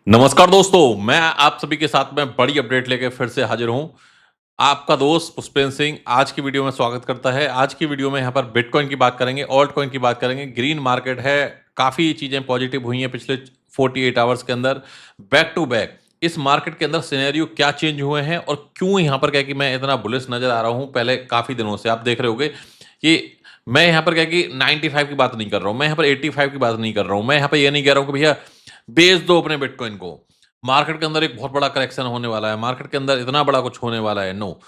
नमस्कार दोस्तों, मैं आप सभी के साथ में बड़ी अपडेट लेके फिर से हाजिर हूँ। आपका दोस्त पुष्पेंद्र सिंह आज की वीडियो में स्वागत करता है। आज की वीडियो में यहाँ पर बिटकॉइन की बात करेंगे, ऑल्ट कॉइन की बात करेंगे, ग्रीन मार्केट है, काफ़ी चीज़ें पॉजिटिव हुई हैं पिछले 48 आवर्स के अंदर, बैक टू बैक। इस मार्केट के अंदर सिनेरियो क्या चेंज हुए हैं और क्यों यहाँ पर क्या है कि मैं इतना बुलिश नज़र आ रहा हूँ पहले काफ़ी दिनों से। आप देख रहे होंगे कि मैं यहाँ पर क्या है कि 95 की बात नहीं कर रहा हूँ, मैं यहाँ पर 85 की बात नहीं कर रहा हूँ, मैं यहाँ पे ये नहीं कह रहा हूँ कि भैया बेच दो अपने बिटकॉइन को। मार्केट के अंदर एक बहुत बड़ा करेक्शन होने वाला है, मार्केट के अंदर इतना बड़ा कुछ होने वाला है, नो।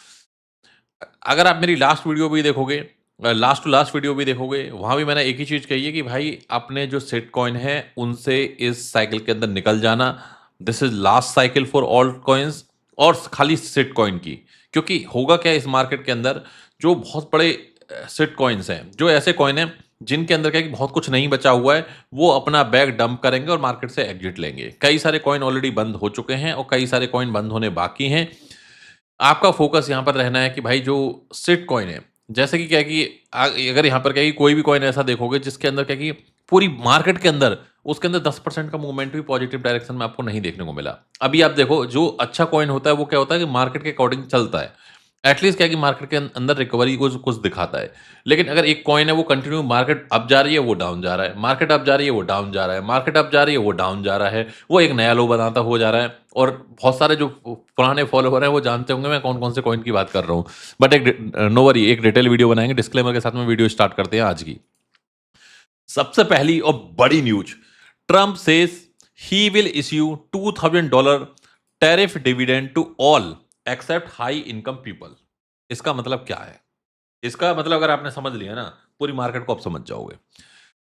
अगर आप मेरी लास्ट वीडियो भी देखोगे लास्ट टू लास्ट वीडियो भी देखोगे, वहाँ भी मैंने एक ही चीज़ कही है कि भाई अपने जो सिट कॉइन है, उनसे इस साइकिल के अंदर निकल जाना। This is last cycle for all coins और खाली सिट कॉइन की। क्योंकि होगा क्या इस मार्केट के अंदर, जो बहुत बड़े सिट कॉइन्स हैं, जो ऐसे कॉइन हैं जिनके अंदर क्या है कि बहुत कुछ नहीं बचा हुआ है, वो अपना बैग डंप करेंगे और मार्केट से एग्जिट लेंगे। कई सारे कॉइन ऑलरेडी बंद हो चुके हैं और कई सारे कॉइन बंद होने बाकी हैं। आपका फ़ोकस यहाँ पर रहना है कि भाई जो सिट कॉइन है, जैसे कि क्या है कि अगर यहाँ पर क्या है कि कोई भी कॉइन ऐसा देखोगे जिसके अंदर क्या है कि पूरी मार्केट के अंदर उसके अंदर 10% का मूवमेंट भी पॉजिटिव डायरेक्शन में आपको नहीं देखने को मिला। अभी आप देखो जो अच्छा कॉइन होता है वो क्या होता है कि मार्केट के अकॉर्डिंग चलता है। एटलीस्ट क्या है कि मार्केट के अंदर रिकवरी कुछ कुछ दिखाता है। लेकिन अगर एक कॉइन है वो कंटिन्यू मार्केट अप जा रही है, वो डाउन जा रहा है, मार्केट अप जा रही है, वो डाउन जा रहा है, मार्केट अप जा रही है, वो डाउन जा रहा है, वो एक नया लो बनाता हो जा रहा है। और बहुत सारे जो पुराने फॉलोवर हैं वो जानते होंगे मैं कौन-कौन से कॉइन की बात कर रहा हूँ। बट नो वरी, एक डिटेल वीडियो बनाएँगे, डिस्क्लेमर के साथ में वीडियो स्टार्ट करते हैं आज की। सबसे पहली और बड़ी news, Trump says he will issue $2000 tariff dividend to all except high income people. इसका मतलब क्या है? इसका मतलब अगर आपने समझ लिया ना, पूरी मार्केट को आप समझ जाओगे।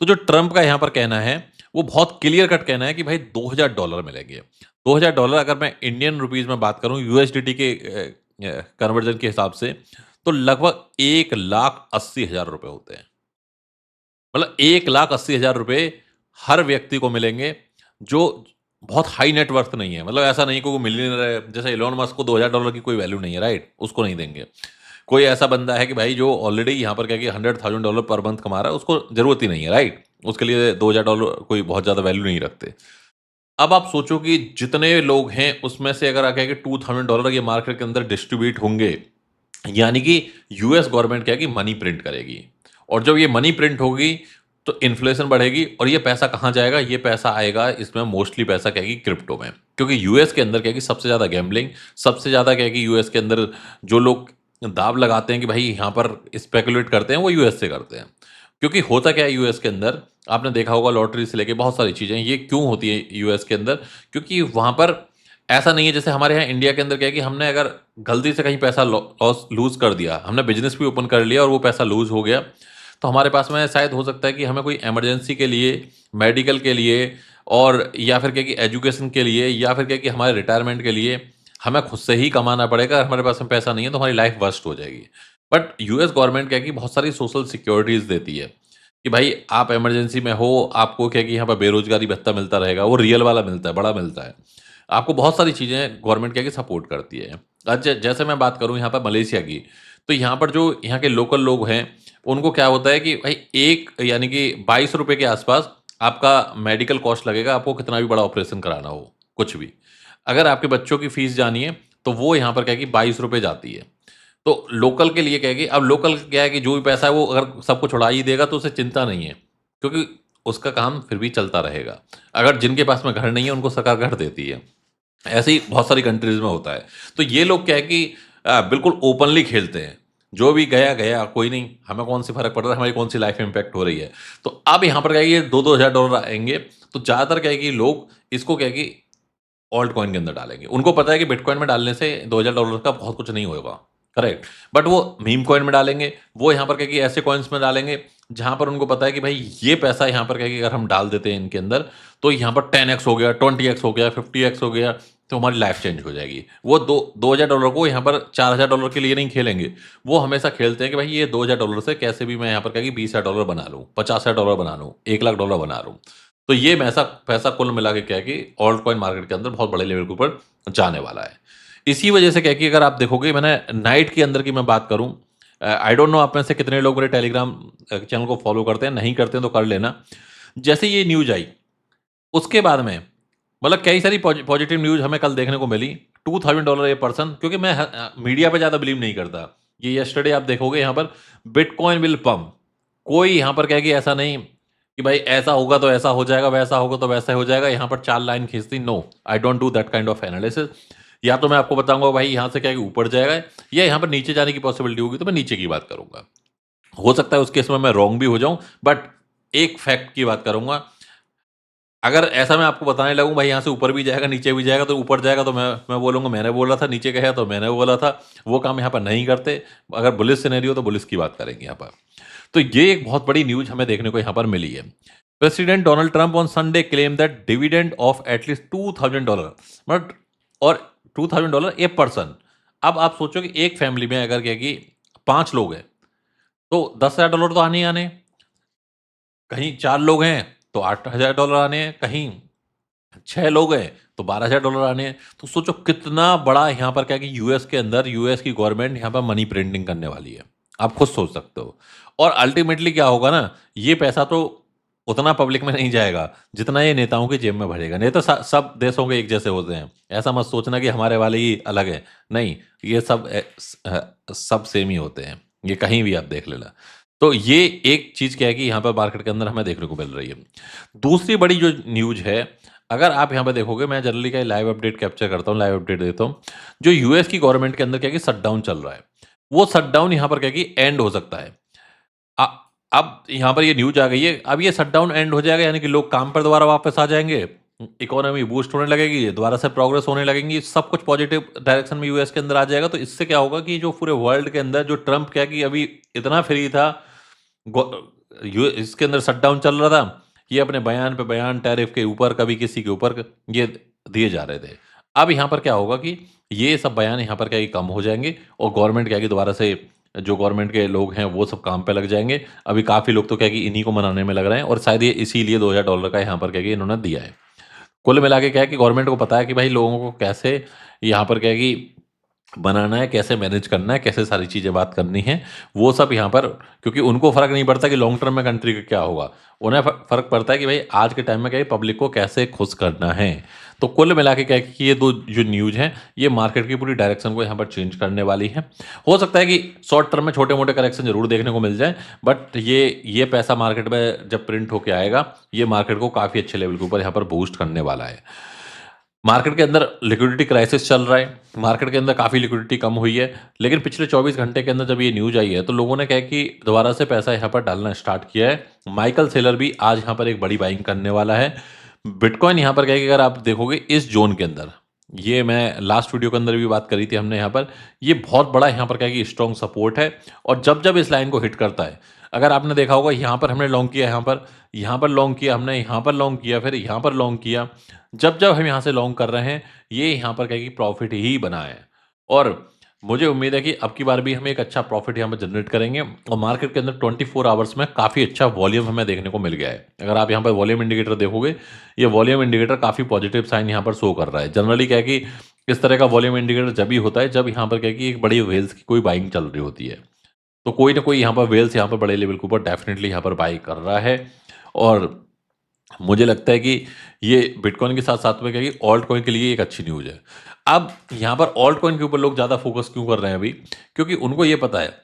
तो जो ट्रम्प का यहाँ पर कहना है, वो बहुत क्लियर कट कहना है कि भाई $2000 मिलेंगे। $2000 अगर मैं इंडियन रुपीज़ में बात करूँ यूएसडीटी के कन्वर्जन के हिसाब से, तो लगभग 1,80,000 रुपए होते हैं। मतलब 1,80,000 रुपए हर व्यक्ति को मिलेंगे, जो बहुत हाई नेट वर्थ नहीं है। मतलब ऐसा नहीं कि वो मिलियनेयर है, जैसे इलॉन मस्क को $2000 की कोई वैल्यू नहीं है, राइट? उसको नहीं देंगे। कोई ऐसा बंदा है कि भाई जो ऑलरेडी यहाँ पर क्या है कि $100,000 पर मंथ कमा रहा है, उसको ज़रूरत ही नहीं है, राइट? उसके लिए $2000 कोई बहुत ज़्यादा वैल्यू नहीं रखते। अब आप सोचो कि जितने लोग हैं, उसमें से अगर क्या है कि $2000 ये मार्केट के अंदर डिस्ट्रीब्यूट होंगे, यानी कि यूएस गवर्नमेंट क्या है कि मनी प्रिंट करेगी और जब ये मनी प्रिंट होगी तो इन्फ्लेशन बढ़ेगी और ये पैसा कहाँ जाएगा? ये पैसा आएगा इसमें मोस्टली पैसा क्या है कि क्रिप्टो में। क्योंकि यूएस के अंदर क्या है कि सबसे ज़्यादा गैम्बलिंग, सबसे ज़्यादा क्या है कि यूएस के अंदर जो लोग दाँव लगाते हैं कि भाई यहाँ पर स्पेकुलेट करते हैं, वो यूएस से करते हैं। क्योंकि होता क्या है यूएस के अंदर, आपने देखा होगा लॉटरी से लेके बहुत सारी चीज़ें, ये क्यों होती है यूएस के अंदर? क्योंकि वहाँ पर ऐसा नहीं है जैसे हमारे यहाँ इंडिया के अंदर क्या है कि हमने अगर गलती से कहीं पैसा लॉस लूज़ कर दिया, हमने बिज़नेस भी ओपन कर लिया और वो पैसा लूज़ हो गया, तो हमारे पास में शायद हो सकता है कि हमें कोई इमरजेंसी के लिए, मेडिकल के लिए और या फिर क्या है कि एजुकेशन के लिए या फिर क्या है कि हमारे रिटायरमेंट के लिए हमें खुद से ही कमाना पड़ेगा। अगर हमारे पास में पैसा नहीं है तो हमारी लाइफ वर्स्ट हो जाएगी। बट यूएस गवर्नमेंट क्या है कि बहुत सारी सोशल सिक्योरिटीज़ देती है कि भाई आप इमरजेंसी में हो, आपको क्या है कि यहाँ पर बेरोज़गारी भत्ता मिलता रहेगा, वो रियल वाला मिलता है, बड़ा मिलता है। आपको बहुत सारी चीज़ें गवर्नमेंट क्या है कि सपोर्ट करती है। जैसे मैं बात करूँ यहाँ पर मलेशिया की, तो यहाँ पर जो यहाँ के लोकल लोग हैं, उनको क्या होता है कि भाई एक यानी कि ₹22 के आसपास आपका मेडिकल कॉस्ट लगेगा, आपको कितना भी बड़ा ऑपरेशन कराना हो, कुछ भी। अगर आपके बच्चों की फीस जानी है, तो वो यहाँ पर क्या है कि ₹22 जाती है। तो लोकल के लिए क्या है कि अब लोकल क्या है कि जो भी पैसा है वो अगर सब कुछ उड़ा ही देगा तो उसे चिंता नहीं है, क्योंकि उसका काम फिर भी चलता रहेगा। अगर जिनके पास में घर नहीं है, उनको सरकार घर देती है। ऐसे ही बहुत सारी कंट्रीज़ में होता है। तो ये लोग क्या है कि बिल्कुल ओपनली खेलते हैं। जो भी गया, गया, कोई नहीं, हमें कौन-सी फ़र्क पड़ रहा है, हमारी कौन-सी लाइफ़ में इम्पैक्ट हो रही है। तो अब यहाँ पर क्या है ये $2-2 हज़ार आएँगे, तो ज़्यादातर क्या है कि लोग इसको क्या है कि ऑल्ट कॉइन के अंदर डालेंगे। उनको पता है कि बिटकॉइन में डालने से $2000 का बहुत कुछ नहीं होगा, करेक्ट। बट वो मीम कॉइन में डालेंगे, वो यहाँ पर क्या है कि ऐसे कॉइन्स में डालेंगे, जहाँ पर उनको पता है कि भाई ये पैसा यहाँ पर क्या है कि अगर हम डाल देते हैं इनके अंदर, तो यहाँ पर 10x हो गया, 20x हो गया, 50x हो गया, तो हमारी लाइफ चेंज हो जाएगी। वो दो $2000 को यहाँ पर $4000 के लिए नहीं खेलेंगे। वो हमेशा खेलते हैं कि भाई ये $2000 से कैसे भी मैं यहाँ पर क्या है कि $20,000 बना लूँ, $50,000 बना लूँ, $1,00,000 बना लूँ। तो ये पैसा पैसा कुल मिला के क्या है कि ऑल्ट कॉइन मार्केट के अंदर बहुत बड़े लेवल के ऊपर जाने वाला है। इसी वजह से क्या है कि अगर आप देखोगे, मैंने नाइट के अंदर की मैं बात करूँ, आई डोंट नो आप में से कितने लोग मेरे टेलीग्राम चैनल को फॉलो करते हैं, नहीं करते हैं तो कर लेना। जैसे ये न्यूज़ आई, उसके बाद में मतलब कई सारी पॉजिटिव न्यूज़ हमें कल देखने को मिली। $2000 ए पर्सन, क्योंकि मैं मीडिया पे ज़्यादा बिलीव नहीं करता। ये यस्टरडे आप देखोगे यहाँ पर बिटकॉइन विल पम्प। कोई यहाँ पर कहे कि ऐसा नहीं कि भाई ऐसा होगा तो ऐसा हो जाएगा, वैसा होगा तो वैसा हो जाएगा, यहाँ पर 4 लाइन खींचती, no, I don't do that kind of analysis. या तो मैं आपको बताऊँगा भाई यहाँ से क्या है कि ऊपर जाएगा, या यहाँ पर नीचे जाने की पॉसिबिलिटी होगी तो मैं नीचे की बात करूँगा। हो सकता है उस केस में मैं रॉन्ग भी हो जाऊँ, बट एक फैक्ट की बात करूँगा। अगर ऐसा मैं आपको बताने लगूँ भाई यहाँ से ऊपर भी जाएगा, नीचे भी जाएगा, तो ऊपर जाएगा तो मैं बोलूँगा मैंने बोला था, नीचे गया तो मैंने बोला था। वो काम यहाँ पर नहीं करते। अगर बुलिश सिनेरियो तो बुलिश की बात करेंगे यहाँ पर। तो ये एक बहुत बड़ी न्यूज़ हमें देखने को यहाँ पर मिली है। President Donald Trump on Sunday claim that dividend of at least $2000, but और $2000 ए पर्सन। अब आप सोचो कि एक फैमिली में अगर क्या कि 5 लोग हैं, तो $10,000 तो आने ही आने हैं। कहीं 4 लोग हैं तो $8,000 आने हैं, कहीं 6 लोग हैं तो $12,000 आने हैं। तो सोचो कितना बड़ा यहाँ पर क्या है कि यूएस के अंदर यूएस की गवर्नमेंट यहाँ पर मनी प्रिंटिंग करने वाली है। आप खुद सोच सकते हो। और अल्टीमेटली क्या होगा ना, ये पैसा तो उतना पब्लिक में नहीं जाएगा जितना ये नेताओं की जेब में भरेगा। नेता सब देशों के एक जैसे होते हैं। ऐसा मत सोचना कि हमारे वाले ही अलग हैं। नहीं, ये सब सेम ही होते हैं। ये कहीं भी आप देख लेना। तो ये एक चीज़ क्या है कि यहाँ पर मार्केट के अंदर हमें देखने को मिल रही है। दूसरी बड़ी जो न्यूज़ है, अगर आप यहाँ पे देखोगे, मैं जनरली क्या लाइव अपडेट कैप्चर करता हूँ, लाइव अपडेट देता हूँ। जो यूएस की गवर्नमेंट के अंदर क्या है कि शटडाउन चल रहा है, वो शटडाउन यहाँ पर क्या है कि एंड हो सकता है। अ, अब यहाँ पर ये न्यूज़ आ गई है, अब ये शटडाउन एंड हो जाएगा, यानी कि लोग काम पर दोबारा वापस आ जाएँगे, इकोनॉमी बूस्ट होने लगेगी, दोबारा से प्रोग्रेस होने लगेंगी, सब कुछ पॉजिटिव डायरेक्शन में यूएस के अंदर आ जाएगा। तो इससे क्या होगा कि जो पूरे वर्ल्ड के अंदर जो ट्रम्प क्या है कि अभी इतना फ्री था, इसके अंदर शटडाउन चल रहा था, ये अपने बयान पे बयान, टैरिफ के ऊपर, कभी किसी के ऊपर ये दिए जा रहे थे। अब यहाँ पर क्या होगा कि ये सब बयान यहाँ पर क्या है कि कम हो जाएंगे, और गवर्नमेंट क्या है कि दोबारा से जो गवर्नमेंट के लोग हैं वो सब काम पे लग जाएंगे। अभी काफ़ी लोग तो क्या है कि इन्हीं को मनाने में लग रहे हैं, और शायद ये इसीलिए $2000 का यहाँ पर क्या है कि इन्होंने दिया है। कुल मिला के क्या है कि गवर्नमेंट को पता है कि भाई लोगों को कैसे यहाँ पर क्या है कि बनाना है, कैसे मैनेज करना है, कैसे सारी चीज़ें बात करनी है, वो सब यहाँ पर, क्योंकि उनको फ़र्क नहीं पड़ता कि लॉन्ग टर्म में कंट्री का क्या होगा। उन्हें फ़र्क पड़ता है कि भाई आज के टाइम में क्या है, पब्लिक को कैसे खुश करना है। तो कुल मिला के क्या है कि ये 2 जो न्यूज़ हैं, ये मार्केट की पूरी डायरेक्शन को यहाँ पर चेंज करने वाली है। हो सकता है कि शॉर्ट टर्म में छोटे-मोटे करेक्शन ज़रूर देखने को मिल जाएँ, बट ये पैसा मार्केट में जब प्रिंट होके आएगा, ये मार्केट को काफ़ी अच्छे लेवल के ऊपर यहाँ पर बूस्ट करने वाला है। मार्केट के अंदर लिक्विडिटी क्राइसिस चल रहा है, मार्केट के अंदर काफ़ी लिक्विडिटी कम हुई है, लेकिन पिछले 24 घंटे के अंदर जब ये न्यूज़ आई है, तो लोगों ने क्या है कि दोबारा से पैसा यहाँ पर डालना स्टार्ट किया है। माइकल सेलर भी आज यहाँ पर एक बड़ी बाइंग करने वाला है। बिटकॉइन यहाँ पर क्या है कि अगर आप देखोगे इस ज़ोन के अंदर, ये मैं लास्ट वीडियो के अंदर भी बात करी थी हमने यहाँ पर, ये बहुत बड़ा यहाँ पर क्या है कि स्ट्रॉन्ग सपोर्ट है, और जब-जब इस लाइन को हिट करता है, अगर आपने देखा होगा यहाँ पर हमने लॉन्ग किया, यहाँ पर लॉन्ग किया हमने, यहाँ पर लॉन्ग किया, फिर यहाँ पर लॉन्ग किया। जब-जब हम यहाँ से लॉन्ग कर रहे हैं, ये यहाँ पर क्या है कि प्रॉफ़िट ही बना है, और मुझे उम्मीद है कि अब की बार भी हम एक अच्छा प्रॉफ़िट यहाँ पर जनरेट करेंगे, और मार्केट के अंदर 24 आवर्स में काफ़ी अच्छा वॉल्यूम हमें देखने को मिल गया है। अगर आप यहाँ पर वॉल्यूम इंडिकेटर देखोगे, ये वॉल्यूम इंडिकेटर काफ़ी पॉजिटिव साइन यहाँ पर शो कर रहा है। जनरली क्या है कि इस तरह का वॉल्यूम इंडिकेटर जब ही होता है, जब यहाँ पर क्या है कि एक बड़ी व्हेल्स की कोई बाइंग चल रही होती है। तो कोई ना कोई यहाँ पर व्हेल्स यहाँ पर बड़े लेवल के ऊपर डेफ़िनिटली यहाँ पर बाय कर रहा है, और मुझे लगता है कि ये बिटकॉइन के साथ-साथ में क्या है कि ऑल्ट कॉइन के लिए एक अच्छी न्यूज़ है। अब यहाँ पर ऑल्ट कॉइन के ऊपर लोग ज़्यादा फ़ोकस क्यों कर रहे हैं अभी? क्योंकि उनको ये पता है,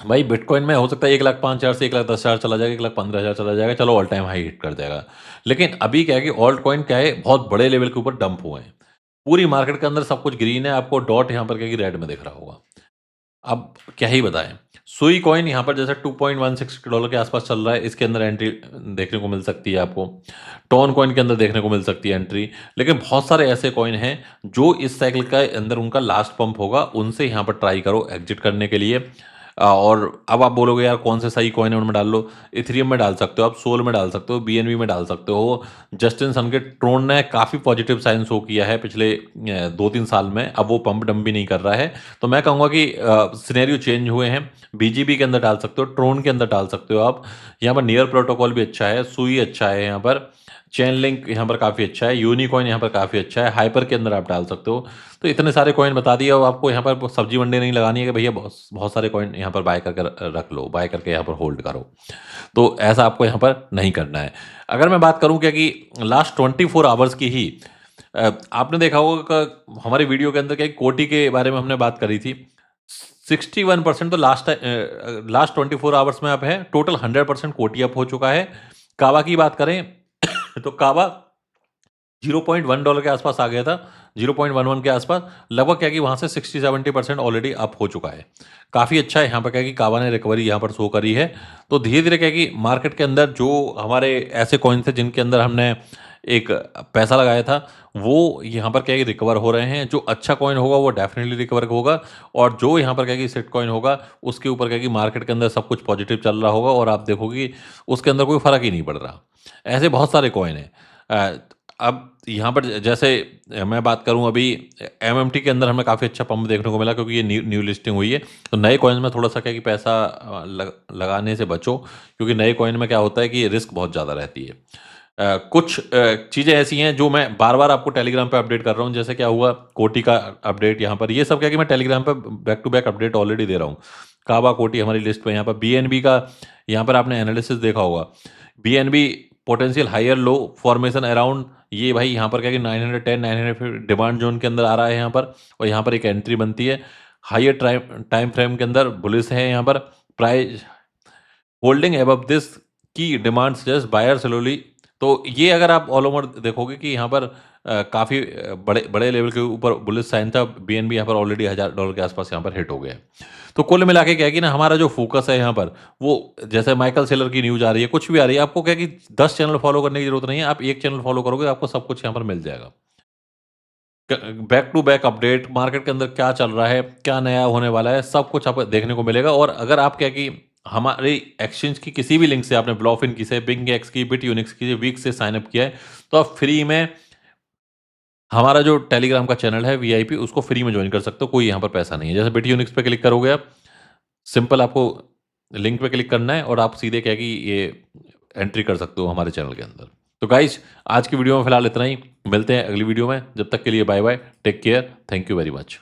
भाई बिटकॉइन में हो सकता है 1,05,000 से 1,10,000 चला जाएगा, 1,15,000 चला जाएगा, चलो ऑल टाइम हाई हिट कर जाएगा। लेकिन अभी क्या है कि ऑल्ट कॉइन क्या है, बहुत बड़े लेवल के ऊपर डंप हुए हैं। पूरी मार्केट के अंदर सब कुछ ग्रीन है, आपको डॉट यहाँ पर क्या है कि रेड में दिख रहा होगा। अब क्या ही बताएँ। सुई कॉइन यहाँ पर जैसे $2.16 के आसपास चल रहा है, इसके अंदर एंट्री देखने को मिल सकती है आपको। टोन कॉइन के अंदर देखने को मिल सकती है एंट्री। लेकिन बहुत सारे ऐसे कॉइन हैं जो इस साइकिल के अंदर उनका लास्ट पंप होगा, उनसे यहाँ पर ट्राई करो एग्ज़िट करने के लिए। और अब आप बोलोगे यार कौन से सही कॉइन है उनमें डाल लो। इथेरियम में डाल सकते हो आप, सोल में डाल सकते हो, बीएनबी में डाल सकते हो। जस्टिन सन के ट्रोन ने काफ़ी पॉजिटिव साइन शो किया है पिछले 2-3 साल में, अब वो पंप डंप भी नहीं कर रहा है। तो मैं कहूँगा कि सिनेरियो चेंज हुए हैं। बीजीबी के अंदर डाल सकते हो, ट्रोन के अंदर डाल सकते हो आप। यहाँ पर नियर प्रोटोकॉल भी अच्छा है, सुई अच्छा है यहाँ पर। चेन लिंक यहाँ पर काफ़ी अच्छा है, यूनिकॉइन यहाँ पर काफ़ी अच्छा है, हाइपर के अंदर आप डाल सकते हो। तो इतने सारे कॉइन बता दिए, अब आपको यहाँ पर सब्जी मंडी नहीं लगानी है कि भैया बहुत बहुत सारे कॉइन यहाँ पर बाय करके रख लो, बाय करके यहाँ पर होल्ड करो। तो ऐसा आपको यहाँ पर नहीं करना है। अगर मैं बात करूँ क्या कि लास्ट 24 आवर्स की ही आपने देखा होगा कि हमारी वीडियो के अंदर क्या कोटी के बारे में हमने बात करी थी। 61% तो लास्ट 24 आवर्स में अप है, टोटल 100% कोटी अप हो चुका है। कावा की बात करें तो कावा $0.1 के आसपास आ गया था, 0.11 के आसपास, लगभग क्या कि वहाँ से 60-70% ऑलरेडी अप हो चुका है। काफ़ी अच्छा है यहाँ पर क्या कि कावा ने रिकवरी यहाँ पर शो करी है। तो धीरे-धीरे क्या कि मार्केट के अंदर जो हमारे ऐसे कॉइन थे जिनके अंदर हमने एक पैसा लगाया था, वो यहाँ पर क्या है कि रिकवर हो रहे हैं। जो अच्छा कॉइन होगा वो डेफ़िनिटली रिकवर होगा, और जो यहाँ पर क्या है कि शिट कॉइन होगा, उसके ऊपर क्या है कि मार्केट के अंदर सब कुछ पॉजिटिव चल रहा होगा और आप देखोगे कि उसके अंदर कोई फ़र्क ही नहीं पड़ रहा। ऐसे बहुत सारे कॉइन हैं। अब यहाँ पर जैसे मैं बात करूँ अभी एमएमटी के अंदर हमें काफ़ी अच्छा पंप देखने को मिला, क्योंकि ये न्यू न्यू लिस्टिंग हुई है। तो नए कॉइन में थोड़ा-सा क्या है कि पैसा लगाने से बचो, क्योंकि नए कॉइन में क्या होता है कि रिस्क बहुत ज़्यादा रहती है। कुछ चीज़ें ऐसी हैं जो मैं बार-बार आपको टेलीग्राम पे अपडेट कर रहा हूँ, जैसे क्या हुआ कोटी का अपडेट यहाँ पर, ये सब क्या है कि मैं टेलीग्राम पे back to back update already दे रहा हूँ। काबा, कोटी हमारी लिस्ट में, यहाँ पर बीएनबी का यहाँ पर आपने एनालिसिस देखा होगा। BNB potential higher low formation around, ये भाई यहाँ पर क्या है कि 910 950 डिमांड जोन के अंदर आ रहा है यहाँ पर, और यहाँ पर एक एंट्री बनती है। हायर टाइम फ्रेम के अंदर बुलिश है यहाँ पर, प्राइस होल्डिंग अबव दिस की डिमांड सजेस्ट बायर स्लोली। तो ये अगर आप ऑल ओवर देखोगे कि यहाँ पर काफ़ी बड़े बड़े लेवल के ऊपर बुलिश साइन था। बीएनबी यहाँ पर ऑलरेडी $1000 के आसपास यहाँ पर हिट हो गया है। तो कुल मिला के क्या है कि ना हमारा जो फोकस है यहाँ पर, वो जैसे माइकल सेलर की न्यूज़ आ रही है, कुछ भी आ रही है, आपको क्या है कि 10 चैनल फॉलो करने की जरूरत नहीं है। आप एक चैनल फॉलो करोगे, आपको सब कुछ यहाँ पर मिल जाएगा। Back to back update, market के अंदर क्या चल रहा है, क्या नया होने वाला है, सब कुछ आपको देखने को मिलेगा। और अगर आप क्या कि हमारी एक्सचेंज की किसी भी लिंक से आपने ब्लॉफिन की से, बिंगएक्स की, बिटयूनिक्स की, वीक से साइन अप किया है, तो आप फ्री में हमारा जो टेलीग्राम का चैनल है वीआईपी, उसको फ्री में ज्वाइन कर सकते हो। कोई यहाँ पर पैसा नहीं है। जैसे बिटयूनिक्स पे क्लिक करोगे आप, सिंपल आपको लिंक पे क्लिक करना है और आप सीधे क्या है कि ये एंट्री कर सकते हो हमारे चैनल के अंदर। तो गाइज, आज की वीडियो में फिलहाल इतना ही। मिलते हैं अगली वीडियो में। जब तक के लिए bye bye, take care, thank you very much.